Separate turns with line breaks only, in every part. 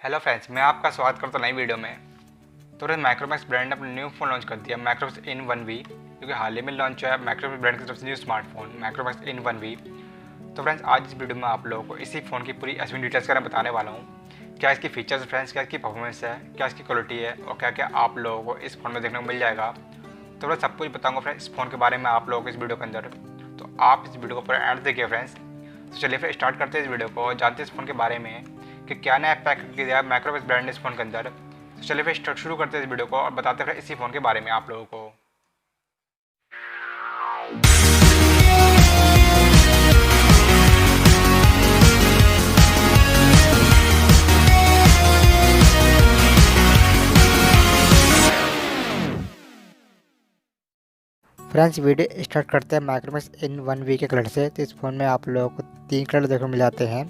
Hello friends, मैं आपका स्वागत करता हूँ नई वीडियो में। तो फ्रेंड्स, माइक्रोमैक्स ब्रांड ने अपना न्यू फ़ोन लॉन्च कर दिया, माइक्रोमैक्स इन 1V, जो कि हाल ही में लॉन्च हुआ है माइक्रोमैक्स ब्रांड की तरफ से न्यू स्मार्टफोन माइक्रोमैक्स इन 1V। तो फ्रेंड्स, आज इस वीडियो में आप लोगों को इसी फ़ोन की पूरी असली डिटेल्स के बारे में बताने वाला हूँ। क्या इसकी फीचर्स फ्रेंड्स, क्या इसकी परफॉर्मेंस है, क्या इसकी क्वालिटी है और क्या क्या आप लोगों को इस फ़ोन में देखने को मिल जाएगा। तो फ्रेंड्स, सब कुछ बताऊँगा फ्रेंड्स इस फ़ोन के बारे में आप लोगों को इस वीडियो के अंदर। तो आप इस वीडियो को पूरा एंड देखिए फ्रेंड्स। तो चलिए फिर स्टार्ट करते हैं इस वीडियो को, जानते हैं इस फ़ोन के बारे में कि क्या नया पैक किया गया माइक्रोमैक्स ब्रांड ने इस फ़ोन के अंदर। तो चलिए फिर शुरू करते हैं इस वीडियो को और बताते हैं इसी फ़ोन के बारे में आप लोगों को।
फ्रेंड्स, वीडियो स्टार्ट करते हैं माइक्रोमैक्स इन 1V के कलर से। तो इस फ़ोन में आप लोगों को 3 कलर देखने को मिल जाते हैं,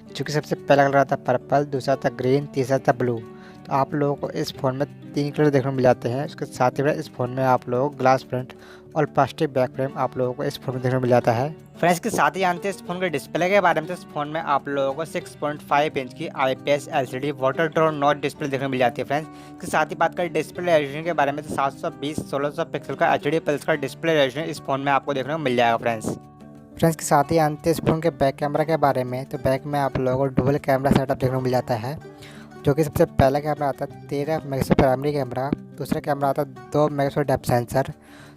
जो कि सबसे पहला कलर आता है पर्पल, दूसरा आता है ग्रीन, तीसरा आता है ब्लू। तो आप लोगों को इस फ़ोन में 3 कलर देखने को मिल जाते हैं। उसके साथ ही इस फ़ोन में आप लोगों को ग्लास फ्रंट और प्लास्टिक बैक फ्रेम आप लोगों को इस फ़ोन में देखने को मिल जाता है। फ्रेंड्स, के साथ ही जानते हैं इस फ़ोन के डिस्प्ले के बारे में। तो इस फ़ोन में आप लोगों को 6.5 इंच की IPS LCD water draw notch display देखने को मिल जाती है। फ्रेंड्स, के साथ ही बात करें डिस्प्ले रेजोल्यूशन के बारे में, तो 720x1600 पिक्सल का HD प्लस का डिस्प्ले रेजोल्यूशन इस फ़ोन में आपको देखने को मिल जाएगा। फ्रेंड्स, के साथ ही जानते हैं इस फ़ोन के बैक कैमरा के बारे में। तो बैक में आप लोगों को डुअल कैमरा सेटअप देखने को मिल जाता है, जो कि सबसे पहला कैमरा आता है 13 मेगापिक्सल प्राइमरी कैमरा, दूसरा कैमरा आता है 2 मेगापिक्सल डेप्थ सेंसर।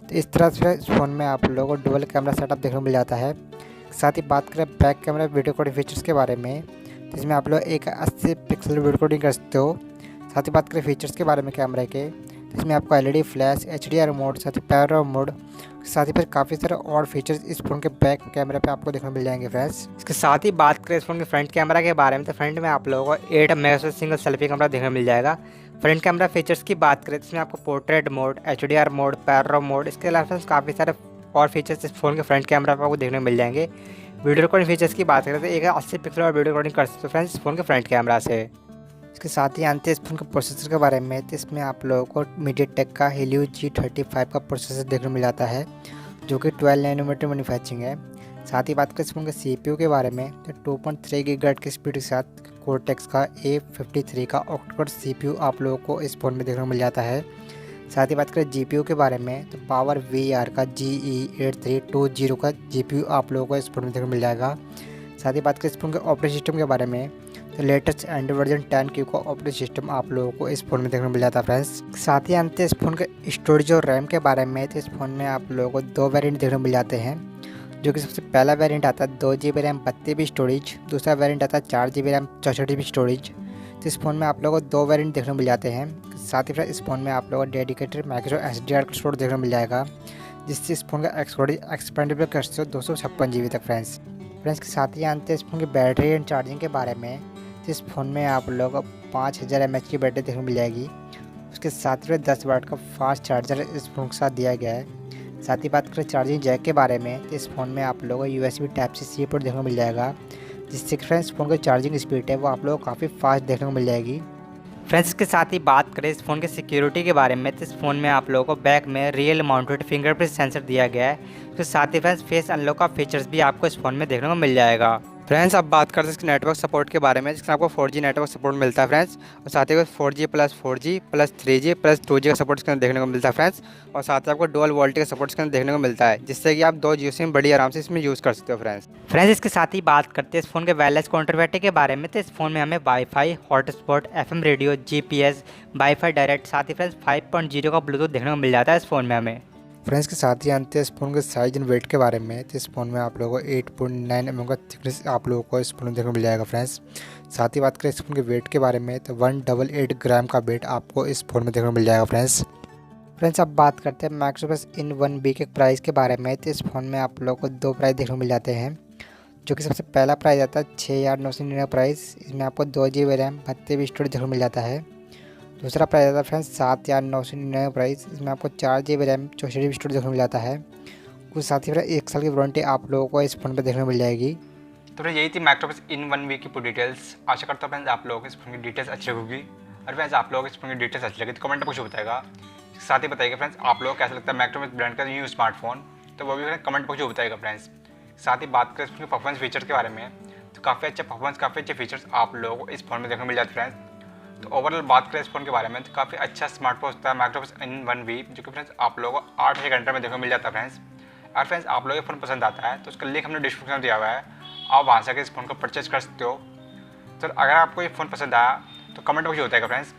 तो इस तरह से इस फ़ोन में आप लोगों को डुअल कैमरा सेटअप देखने को मिल जाता है। साथ ही बात करें back camera video recording features के बारे में, तो इसमें आप लोग एक 80 पिक्सल वीडियो रिकॉर्डिंग कर सकते हो। साथ ही बात करें फीचर्स के बारे में कैमरे के, तो इसमें आपको LED फ्लैश, HDR मोड, साथ ही पैनोरामा मोड, साथ ही फिर काफ़ी सारे और फीचर्स इस फ़ोन के बैक कैमरे पे आपको देखने को मिल जाएंगे फ्रेंड्स। इसके साथ ही बात करें इस फ़ोन के फ्रंट कैमरा के बारे में, तो फ्रंट में आप लोगों को 8 मेगापिक्सल सिंगल सेल्फी कैमरा देखने को मिल जाएगा। फ्रंट कैमरा फीचर्स की बात करें तो इसमें आपको portrait mode, HDR mode, panorama mode, इसके अलावा काफ़ी सारे और फीचर्स इस फ़ोन के फ्रंट कैमरा पर आपको देखने को मिल जाएंगे। वीडियो रिकॉर्डिंग फीचर्स की बात करें तो एक 80 पिक्सल और वीडियो रिकॉर्डिंग कर सकते हो फ्रेंड्स इस फ़ोन के फ्रंट कैमरा से। इसके साथ ही जानते हैं इस फ़ोन के प्रोसेसर के बारे में, तो इसमें आप लोगों को MediaTek का Helio G35 का प्रोसेसर देखने को मिल जाता है, जो कि 12 नैनोमीटर मैन्युफैक्चरिंग है। साथ ही बात करें इस फ़ोन के CPU के बारे में, तो 2.3 गीगाहर्ट्ज़ की स्पीड के साथ कोर्टेक्स का A53 का ऑक्टा CPU आप लोगों को इस फ़ोन में देखने को मिल जाता है। साथ ही बात करें GPU के बारे में, तो PowerVR का GE8320 का GPU आप लोगों को इस फ़ोन में देखने को मिल जाएगा। साथ ही बात करें इस फ़ोन के ऑपरेटिंग सिस्टम के बारे में, तो लेटेस्ट एंड्रॉइड वर्जन 10Q का ऑपरेटिंग सिस्टम आप लोगों को इस फ़ोन में देखने को मिल जाता है फ्रेंड्स। साथ ही जानते हैं इस फ़ोन के स्टोरेज और रैम के बारे में, तो इस फ़ोन में आप लोगों को 2 वेरिएंट देखने को मिल जाते हैं, जो कि सबसे पहला वेरिएंट आता है 2GB रैम 32GB स्टोरेज, दूसरा वेरिएंट आता है 4GB रैम 64GB स्टोरेज। तो इस फ़ोन में आप लोगों को 2 वेरिएंट देखने को मिल जाते हैं। साथ ही फिर इस फ़ोन में आप लोगों को डेडिकेटेड माइक्रो SDR का स्टोरेज देखने को मिल जाएगा, जिससे इस फ़ोन का स्टोरेज एक्सपेंडेबल कर सकते हो 256GB तक फ्रेंड्स। के साथ ही जानते हैं इस फ़ोन की बैटरी एंड चार्जिंग के बारे में, तो इस फ़ोन में आप लोगों को 5000 mAh की बैटरी देखने को मिल जाएगी। उसके साथ ही 10 वाट का फास्ट चार्जर इस फ़ोन के साथ दिया गया है। साथ ही बात करें चार्जिंग जैक के बारे में, तो इस फ़ोन में आप लोगों को USB Type-C पोर्ट देखने को मिल जाएगा, जिससे फ्रेंड्स फ़ोन की चार्जिंग स्पीड है वो आप लोगों को काफ़ी फास्ट देखने को मिल जाएगी। फ्रेंड्स, के साथ ही बात करें इस फ़ोन के सिक्योरिटी के बारे में, तो इस फ़ोन में आप लोगों को बैक में रियल माउंटेड फिंगरप्रिंट सेंसर दिया गया है। उसके साथ ही फ्रेंड्स फेस अनलॉक का फीचर्स भी आपको इस फ़ोन में देखने को मिल जाएगा। फ्रेंड्स, अब बात करते हैं इसके नेटवर्क सपोर्ट के बारे में, जिसमें आपको 4G नेटवर्क सपोर्ट मिलता है फ्रेंड्स, और साथ ही 4G plus 4G plus 3G plus 2G का सपोर्ट इसके अंदर देखने को मिलता है फ्रेंड्स, और साथ ही आपको डुअल वोल्टी का सपोर्ट इसके अंदर देखने को मिलता है, जिससे कि आप 2 जियो सिम बड़ी आराम से इसमें यूज़ कर सकते हो फ्रेंड्स, इसके साथ ही बात करते हैं इस फ़ोन के वायरलेस कनेक्टिविटी के बारे में, तो इस फ़ोन में हमें wifi, hotspot, FM radio, GPS, wifi direct, साथ ही फ्रेंड्स 5.0 का ब्लूटूथ देखने को मिल जाता है इस फ़ोन में हमें। फ्रेंड्स, के साथ ही जानते हैं इस फ़ोन के साइज एंड वेट के बारे में, तो इस फ़ोन में आप लोगों को 8.9 mm का थिकनेस आप लोगों को इस फ़ोन में देखने को मिल जाएगा फ्रेंड्स। साथ ही बात करें इस फ़ोन के वेट के बारे में, तो 188 ग्राम का वेट आपको इस फ़ोन में देखने को मिल जाएगा फ्रेंड्स, अब बात करते हैं माइक्रोमैक्स इन 1V के प्राइस के बारे में, तो इस फ़ोन में आप लोगों को 2 प्राइस देखने को मिल जाते हैं, जो कि सबसे पहला प्राइस आता है 6999 प्राइस। इसमें आपको 2GB रैम 32GB स्टोरेज देखने को मिल जाता है। दूसरा प्राइस आता है फ्रेंड्स 7999 प्राइस। इसमें आपको 4GB रैम 64GB स्टोरेज देखने को मिल जाता है। कुछ साथ ही फिर 1 साल की वारंटी आप लोगों को इस फ़ोन पर देखने को मिल जाएगी।
तो फ्रेंड्स, यही थी माइक्रोमैक्स इन 1V की पूरी डिटेल्स। आशा करता हूँ फ्रेंड्स आप लोगों को इस फ़ोन की डिटेल्स अच्छी होगी, और फ्रेंड्स आप लोगों को इस फ़ोन की डिटेल्स अच्छी लगी तो कमेंट में कुछ बताएगा। साथ ही बताइएगा फ्रेंड्स आप लोगों को कैसा लगता है माइक्रोमैक्स ब्रांड का न्यू स्मार्टफोन, तो वो भी कमेंट में कुछ बताएगा फ्रेंड्स। साथ ही बात करें परफॉर्मेंस फीचर्स के बारे में, तो काफ़ी अच्छा परफॉर्मेंस, काफ़ी अच्छे फीचर्स आप लोगों को इस फ़ोन में देखने को मिल जाते हैं फ्रेंड्स। तो ओवरऑल बात करें इस फ़ोन के बारे में तो काफ़ी अच्छा स्मार्टफोन होता है मैक्रोमैक्स इन 1V, जो कि फ्रेंड्स आप लोगों को 8 घंटे में देखने को मिल जाता है फ्रेंड्स। अगर फ्रेंड्स आप लोगों को फ़ोन पसंद आता है तो उसका लिंक हमने डिस्क्रिप्शन में दिया हुआ है, आप वहाँ से आकर इस फ़ोन को परचेज कर सकते हो। तो अगर आपको ये फ़ोन पसंद आया तो कमेंट बॉक्स होता है फ्रेंड्स।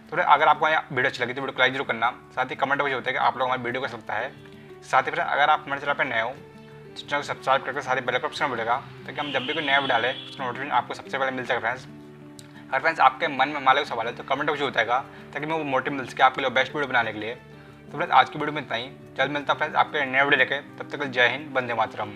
तो अगर आपको वीडियो अच्छी लगी तो वीडियो को लाइक जरूर करना, साथ ही कमेंट बॉक्स होता है कि आप लोग हमारी वीडियो को सकता है। साथ ही फ्रेंड्स अगर आप हमारे चैनल पर नए हो तो चैनल को सब्सक्राइब करके साथ ही बेल आइकन ऑप्शन मिलेगा ताकि हम जब भी कोई नया वीडियो डालें उसका नोटिफिकेशन आपको सबसे पहले मिल सके फ्रेंड्स। अगर फ्रेंड्स आपके मन में हमारे सवाल है तो कमेंट बॉक्स होता है ताकि मैं वो मोटिव मिल सके आपके लिए बेस्ट वीडियो बनाने के लिए। तो फ्रेंड्स आज की वीडियो में इतना ही, जल्द मिलता है फ्रेंड्स आपके नए वीडियो लेके, तब तक जय हिंद, वंदे मातरम।